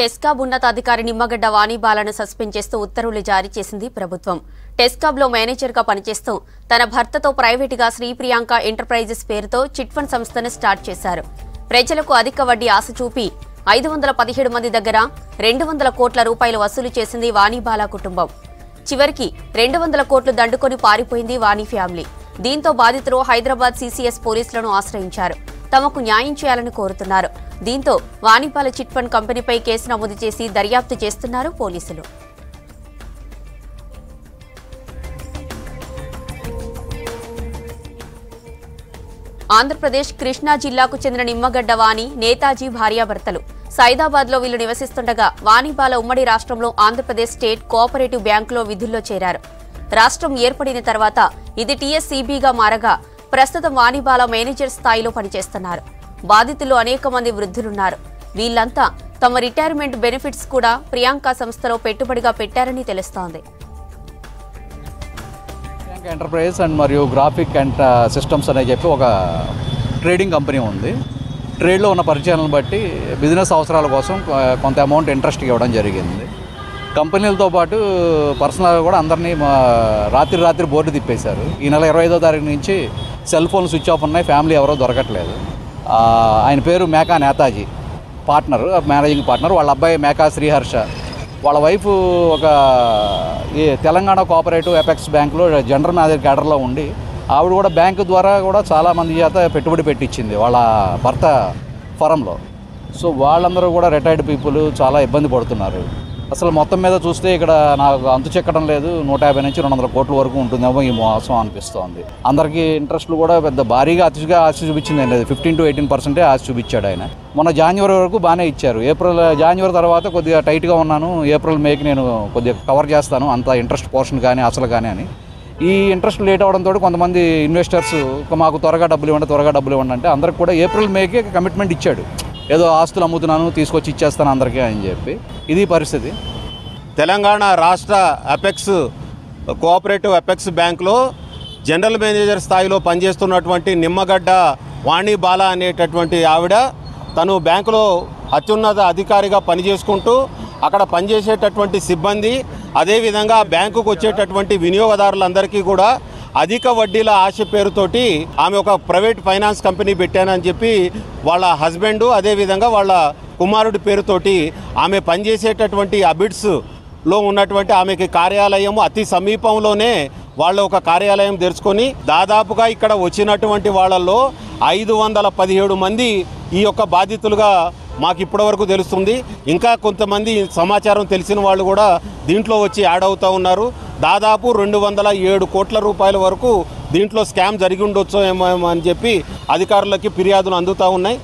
టెస్కాబ్ ఉన్నతాధికారి నిమ్మగడ్డ వాణిబాలను సస్పెండ్ చేస్తూ ఉత్తర్వులు జారీ చేసింది ప్రభుత్వం. టెస్కాబ్లో మేనేజర్గా పనిచేస్తూ తన భర్తతో ప్రైవేటుగా శ్రీప్రియాంక ఎంటర్ప్రైజెస్ పేరుతో చిట్ ఫండ్ సంస్థను స్టార్ట్ చేశారు. ప్రజలకు అధిక వడ్డీ ఆశ చూపి 517 మంది దగ్గర 200 కోట్ల రూపాయలు వసూలు చేసింది వాణిబాల కుటుంబం. చివరికి 200 కోట్లు దండుకొని పారిపోయింది వాణి ఫ్యామిలీ. దీంతో బాధితులు హైదరాబాద్ సీసీఎస్ పోలీసులను ఆశ్రయించారు. తమకు న్యాయం చేయాలని కోరుతున్నారు. దీంతో వాణిపాల చిట్ ఫండ్ కంపెనీపై కేసు నమోదు చేసి దర్యాప్తు చేస్తున్నారు పోలీసులు. ఆంధ్రప్రదేశ్ కృష్ణా జిల్లాకు చెందిన నిమ్మగడ్డ వాణి, నేతాజీ భార్యాభర్తలు. సైదాబాద్లో వీళ్లు నివసిస్తుండగా వాణిపాల ఉమ్మడి రాష్ట్రంలో ఆంధ్రప్రదేశ్ స్టేట్ కోఆపరేటివ్ బ్యాంకులో విధుల్లో చేరారు. రాష్ట్రం ఏర్పడిన తర్వాత ఇది టీఎస్సీబీగా మారగా ప్రస్తుతం వాణిపాల మేనేజర్ స్థాయిలో పనిచేస్తున్నారు. బాధితులు అనేక మంది వృద్ధులున్నారు. వీళ్లంతా తమ రిటైర్మెంట్ బెనిఫిట్స్ కూడా ప్రియాంక సంస్థలో పెట్టుబడిగా పెట్టారని తెలుస్తోంది. ఎంటర్ప్రైజ్ అండ్ మరియు గ్రాఫిక్ అండ్ సిస్టమ్స్ అనే చెప్పి ఒక ట్రేడింగ్ కంపెనీ ఉంది. ట్రేడ్లో ఉన్న పరిచయాలను బట్టి బిజినెస్ అవసరాల కోసం కొంత అమౌంట్ ఇంట్రెస్ట్ ఇవ్వడం జరిగింది. కంపెనీలతో పాటు పర్సనల్గా కూడా అందరినీ రాత్రి బోర్డు తిప్పేశారు. ఈ నెల 25వ తారీఖు నుంచి సెల్ ఫోన్ స్విచ్ ఆఫ్ ఉన్నాయి. ఫ్యామిలీ ఎవరో దొరకట్లేదు. ఆయన పేరు Meka Netaji, partner, managing partner. వాళ్ళ అబ్బాయి మేకా శ్రీహర్ష, వాళ్ళ వైఫ్ ఒక ఈ తెలంగాణ కోఆపరేటివ్ ఎపెక్స్ బ్యాంకులో జనరల్ మేనేజర్ క్యాడర్లో ఉండి ఆవిడ కూడా బ్యాంకు ద్వారా కూడా చాలామంది చేత పెట్టుబడి పెట్టించింది వాళ్ళ భర్త ఫరంలో. సో వాళ్ళందరూ కూడా రిటైర్డ్ పీపుల్ చాలా ఇబ్బంది పడుతున్నారు. అసలు మొత్తం మీద చూస్తే ఇక్కడ నాకు అంతు చెక్కడం లేదు. 150 నుంచి 200 కోట్ల వరకు ఉంటుందేమో ఈ మోసం అనిపిస్తోంది. అందరికీ ఇంట్రెస్ట్లు కూడా పెద్ద భారీగా అతిగా ఆశ చూపించింది లేదు. 15 to 18% ఆశ చూపించాడు ఆయన. మొన్న జనవరి వరకు బాగానే ఇచ్చారు. జనవరి తర్వాత కొద్దిగా టైట్గా ఉన్నాను, ఏప్రిల్ మేకి నేను కొద్దిగా కవర్ చేస్తాను అంత ఇంట్రెస్ట్ పోర్షన్ కానీ అసలు కానీ అని. ఈ ఇంట్రెస్ట్ లేట్ అవడంతో కొంతమంది ఇన్వెస్టర్స్ మాకు త్వరగా డబ్బులు ఇవ్వండి అంటే అందరికి కూడా ఏప్రిల్ మేకి కమిట్మెంట్ ఇచ్చాడు. ఏదో ఆస్తులు అమ్ముతున్నాను తీసుకొచ్చి ఇచ్చేస్తాను అందరికీ అని చెప్పి. ఇది పరిస్థితి. తెలంగాణ రాష్ట్ర అపెక్స్ కోఆపరేటివ్ అపెక్స్ బ్యాంకులో జనరల్ మేనేజర్ స్థాయిలో పనిచేస్తున్నటువంటి నిమ్మగడ్డ వాణిబాల అనేటటువంటి ఆవిడ తను బ్యాంకులో అత్యున్నత అధికారిగా పనిచేసుకుంటూ అక్కడ పనిచేసేటటువంటి సిబ్బంది, అదేవిధంగా బ్యాంకుకు వచ్చేటటువంటి వినియోగదారులందరికీ కూడా అధిక వడ్డీల ఆశ పేరుతోటి ఆమె ఒక ప్రైవేట్ ఫైనాన్స్ కంపెనీ పెట్టానని చెప్పి వాళ్ళ హస్బెండ్, అదేవిధంగా వాళ్ళ కుమారుడి పేరుతోటి ఆమె పనిచేసేటటువంటి అబిడ్స్లో ఉన్నటువంటి ఆమెకి కార్యాలయం అతి సమీపంలోనే వాళ్ళు ఒక కార్యాలయం తెరుచుకొని దాదాపుగా ఇక్కడ వచ్చినటువంటి వాళ్ళల్లో 517 మంది ఈ యొక్క బాధితులుగా మాకు ఇప్పటివరకు తెలుస్తుంది. ఇంకా కొంతమంది సమాచారం తెలిసిన వాళ్ళు కూడా దీంట్లో వచ్చి యాడ్ అవుతూ ఉన్నారు. దాదాపు 207 కోట్ల రూపాయల వరకు దీంట్లో స్కామ్ జరిగి ఉండొచ్చు ఏమో అని చెప్పి అధికారులకి ఫిర్యాదులు అందుతూ ఉన్నాయి.